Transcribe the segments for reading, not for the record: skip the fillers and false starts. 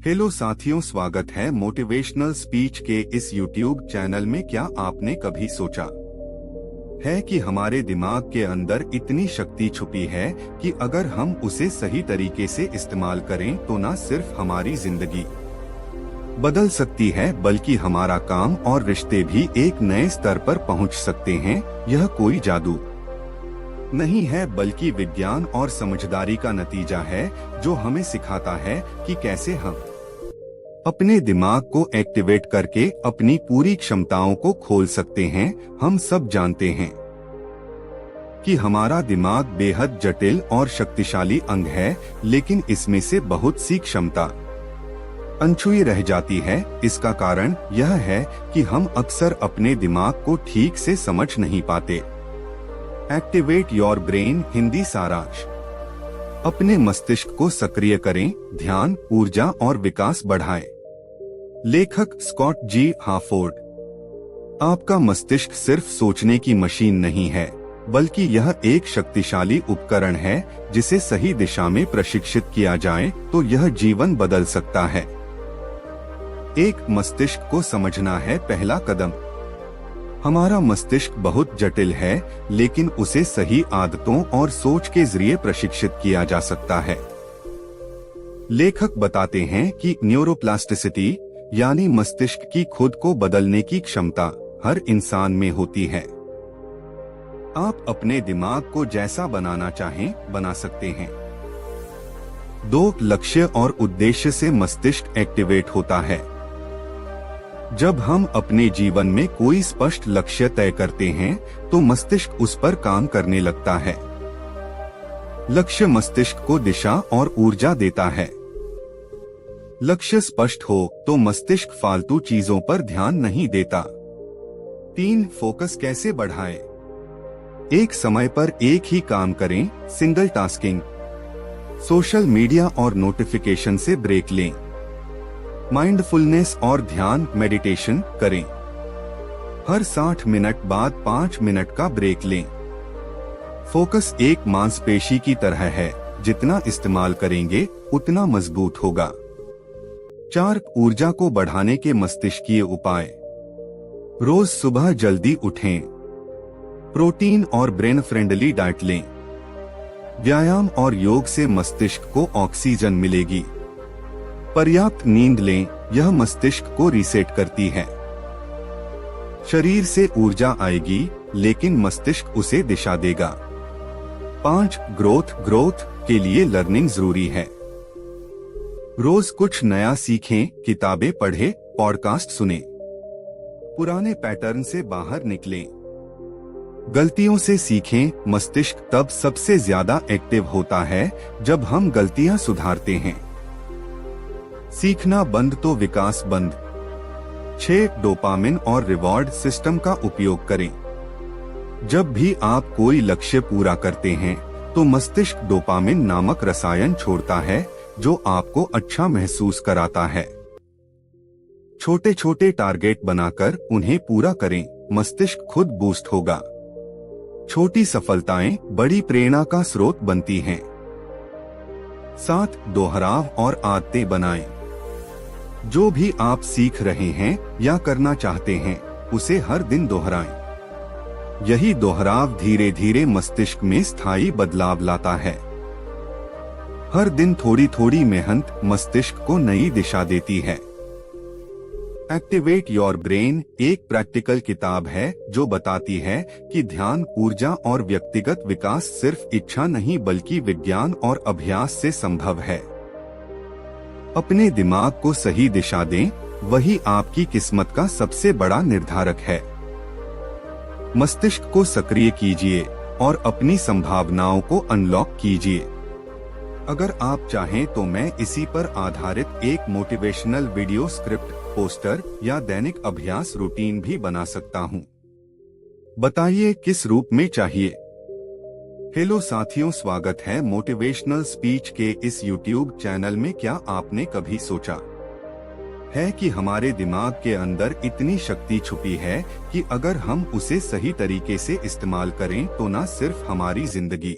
Hello साथियों, स्वागत है मोटिवेशनल स्पीच के इस यूट्यूब चैनल में। क्या आपने कभी सोचा है कि हमारे दिमाग के अंदर इतनी शक्ति छुपी है कि अगर हम उसे सही तरीके से इस्तेमाल करें तो न सिर्फ हमारी जिंदगी बदल सकती है बल्कि हमारा काम और रिश्ते भी एक नए स्तर पर पहुंच सकते हैं। यह कोई जादू नहीं है बल्कि विज्ञान और समझदारी का नतीजा है जो हमें सिखाता है कि कैसे हम अपने दिमाग को एक्टिवेट करके अपनी पूरी क्षमताओं को खोल सकते हैं। हम सब जानते हैं कि हमारा दिमाग बेहद जटिल और शक्तिशाली अंग है, लेकिन इसमें से बहुत सी क्षमता अनछुई रह जाती है। इसका कारण यह है कि हम अक्सर अपने दिमाग को ठीक से समझ नहीं पाते। एक्टिवेट योर ब्रेन हिंदी सारांश। अपने मस्तिष्क को सक्रिय करें, ध्यान, ऊर्जा और विकास बढ़ाएं। लेखक स्कॉट जी हाफोर्ड। आपका मस्तिष्क सिर्फ सोचने की मशीन नहीं है, बल्कि यह एक शक्तिशाली उपकरण है जिसे सही दिशा में प्रशिक्षित किया जाए तो यह जीवन बदल सकता है। एक मस्तिष्क को समझना है पहला कदम। हमारा मस्तिष्क बहुत जटिल है, लेकिन उसे सही आदतों और सोच के जरिए प्रशिक्षित किया जा सकता है। लेखक बताते हैं कि न्यूरोप्लास्टिसिटी यानी मस्तिष्क की खुद को बदलने की क्षमता हर इंसान में होती है। आप अपने दिमाग को जैसा बनाना चाहें बना सकते हैं। 2 लक्ष्य और उद्देश्य से मस्तिष्क एक्टिवेट होता है। जब हम अपने जीवन में कोई स्पष्ट लक्ष्य तय करते हैं तो मस्तिष्क उस पर काम करने लगता है। लक्ष्य मस्तिष्क को दिशा और ऊर्जा देता है। लक्ष्य स्पष्ट हो तो मस्तिष्क फालतू चीजों पर ध्यान नहीं देता। 3 फोकस कैसे बढ़ाएं? एक समय पर एक ही काम करें, सिंगल टास्किंग। सोशल मीडिया और नोटिफिकेशन से ब्रेक लें। माइंडफुलनेस और ध्यान मेडिटेशन करें। हर 60 मिनट बाद 5 मिनट का ब्रेक लें। फोकस एक मांसपेशी की तरह है, जितना इस्तेमाल करेंगे उतना मजबूत होगा। 4 ऊर्जा को बढ़ाने के मस्तिष्कीय उपाय। रोज सुबह जल्दी उठें। प्रोटीन और ब्रेन फ्रेंडली डाइट लें। व्यायाम और योग से मस्तिष्क को ऑक्सीजन मिलेगी। पर्याप्त नींद लें, यह मस्तिष्क को रीसेट करती है। शरीर से ऊर्जा आएगी, लेकिन मस्तिष्क उसे दिशा देगा। 5 ग्रोथ के लिए लर्निंग जरूरी है। रोज कुछ नया सीखें, किताबें पढ़ें, पॉडकास्ट सुनें। पुराने पैटर्न से बाहर निकलें। गलतियों से सीखें। मस्तिष्क तब सबसे ज्यादा एक्टिव होता है जब हम गलतियां सुधारते हैं। सीखना बंद तो विकास बंद। 6 डोपामिन और रिवॉर्ड सिस्टम का उपयोग करें। जब भी आप कोई लक्ष्य पूरा करते हैं तो मस्तिष्क डोपामिन नामक रसायन छोड़ता है जो आपको अच्छा महसूस कराता है। छोटे छोटे टारगेट बनाकर उन्हें पूरा करें, मस्तिष्क खुद बूस्ट होगा। छोटी सफलताएं बड़ी प्रेरणा का स्रोत बनती हैं। 7 दोहराव और आदतें बनाएं। जो भी आप सीख रहे हैं या करना चाहते हैं उसे हर दिन दोहराएं। यही दोहराव धीरे धीरे मस्तिष्क में स्थायी बदलाव लाता है। हर दिन थोड़ी थोड़ी मेहनत मस्तिष्क को नई दिशा देती है। एक्टिवेट योर ब्रेन एक प्रैक्टिकल किताब है जो बताती है कि ध्यान, ऊर्जा और व्यक्तिगत विकास सिर्फ इच्छा नहीं बल्कि विज्ञान और अभ्यास से संभव है। अपने दिमाग को सही दिशा दें, वही आपकी किस्मत का सबसे बड़ा निर्धारक है। मस्तिष्क को सक्रिय कीजिए और अपनी संभावनाओं को अनलॉक कीजिए। अगर आप चाहें तो मैं इसी पर आधारित एक मोटिवेशनल वीडियो स्क्रिप्ट, पोस्टर या दैनिक अभ्यास रूटीन भी बना सकता हूं। बताइए किस रूप में चाहिए। हेलो साथियों, स्वागत है मोटिवेशनल स्पीच के इस यूट्यूब चैनल में। क्या आपने कभी सोचा है कि हमारे दिमाग के अंदर इतनी शक्ति छुपी है कि अगर हम उसे सही तरीके से इस्तेमाल करें तो न सिर्फ हमारी जिंदगी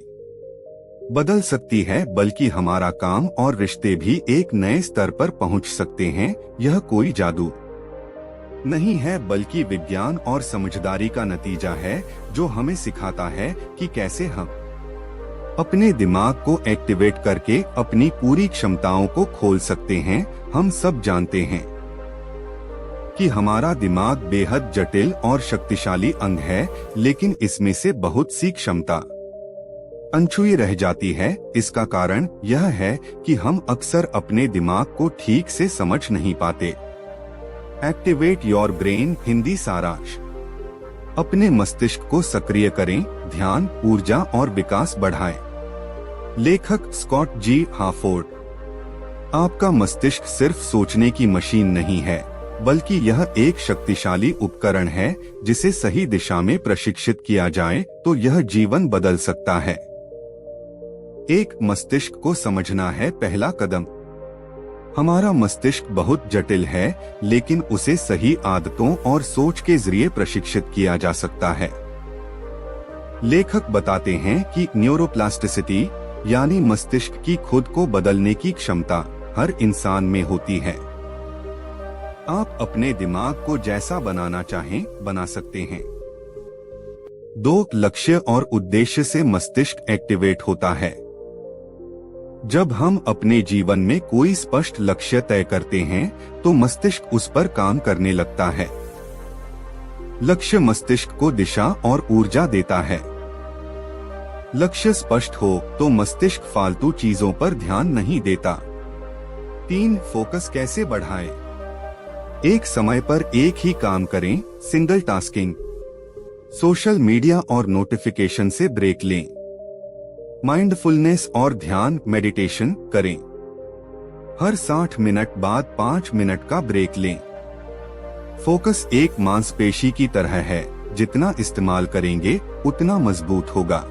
बदल सकती है, बल्कि हमारा काम और रिश्ते भी एक नए स्तर पर पहुंच सकते हैं। यह कोई जादू नहीं है, बल्कि विज्ञान और समझदारी का नतीजा है, जो हमें सिखाता है कि कैसे हम अपने दिमाग को एक्टिवेट करके अपनी पूरी क्षमताओं को खोल सकते हैं। हम सब जानते हैं कि हमारा दिमाग बेहद जटिल और शक्तिशाली अंग है, लेकिन इसमें से बहुत सी क्षमता अनछुई रह जाती है। इसका कारण यह है कि हम अक्सर अपने दिमाग को ठीक से समझ नहीं पाते। एक्टिवेट योर ब्रेन हिंदी सारांश। अपने मस्तिष्क को सक्रिय करें, ध्यान, ऊर्जा और विकास बढ़ाएं। लेखक स्कॉट जी हाफोर्ड। आपका मस्तिष्क सिर्फ सोचने की मशीन नहीं है, बल्कि यह एक शक्तिशाली उपकरण है, जिसे सही दिशा में प्रशिक्षित किया जाए तो यह जीवन बदल सकता है। एक मस्तिष्क को समझना है पहला कदम। हमारा मस्तिष्क बहुत जटिल है, लेकिन उसे सही आदतों और सोच के जरिए प्रशिक्षित किया जा सकता है। लेखक बताते हैं कि न्यूरोप्लास्टिसिटी यानी मस्तिष्क की खुद को बदलने की क्षमता हर इंसान में होती है। आप अपने दिमाग को जैसा बनाना चाहें बना सकते हैं। 2 लक्ष्य और उद्देश्य से मस्तिष्क एक्टिवेट होता है। जब हम अपने जीवन में कोई स्पष्ट लक्ष्य तय करते हैं तो मस्तिष्क उस पर काम करने लगता है। लक्ष्य मस्तिष्क को दिशा और ऊर्जा देता है। लक्ष्य स्पष्ट हो तो मस्तिष्क फालतू चीजों पर ध्यान नहीं देता। 3 फोकस कैसे बढ़ाएं? एक समय पर एक ही काम करें, सिंगल टास्किंग। सोशल मीडिया और नोटिफिकेशन से ब्रेक लें। माइंडफुलनेस और ध्यान मेडिटेशन करें। हर 60 मिनट बाद 5 मिनट का ब्रेक लें। फोकस एक मांसपेशी की तरह है, जितना इस्तेमाल करेंगे उतना मजबूत होगा।